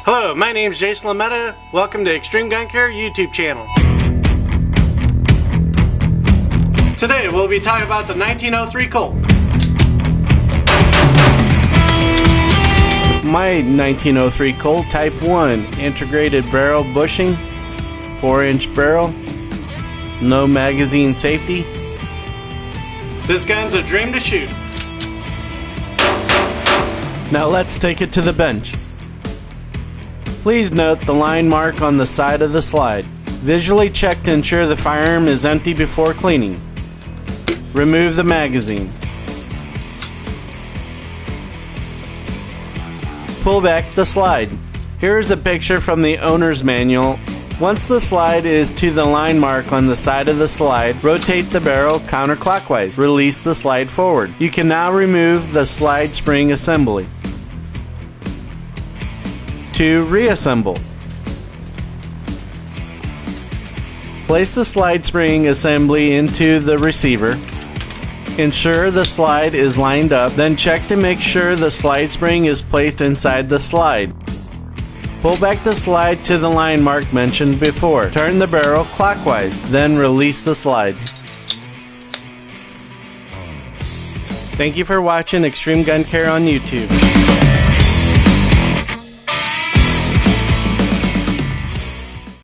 Hello, my name is Jason Lametta. Welcome to ExtremeGunCare YouTube channel. Today we'll be talking about the 1903 Colt. My 1903 Colt Type 1 integrated barrel bushing, 4-inch barrel, no magazine safety. This gun's a dream to shoot. Now let's take it to the bench. Please note the line mark on the side of the slide. Visually check to ensure the firearm is empty before cleaning. Remove the magazine. Pull back the slide. Here is a picture from the owner's manual. Once the slide is to the line mark on the side of the slide, rotate the barrel counterclockwise. Release the slide forward. You can now remove the slide spring assembly. To reassemble, place the slide spring assembly into the receiver. Ensure the slide is lined up, then check to make sure the slide spring is placed inside the slide. Pull back the slide to the line mark mentioned before. Turn the barrel clockwise, then release the slide. Thank you for watching ExtremeGunCare on YouTube.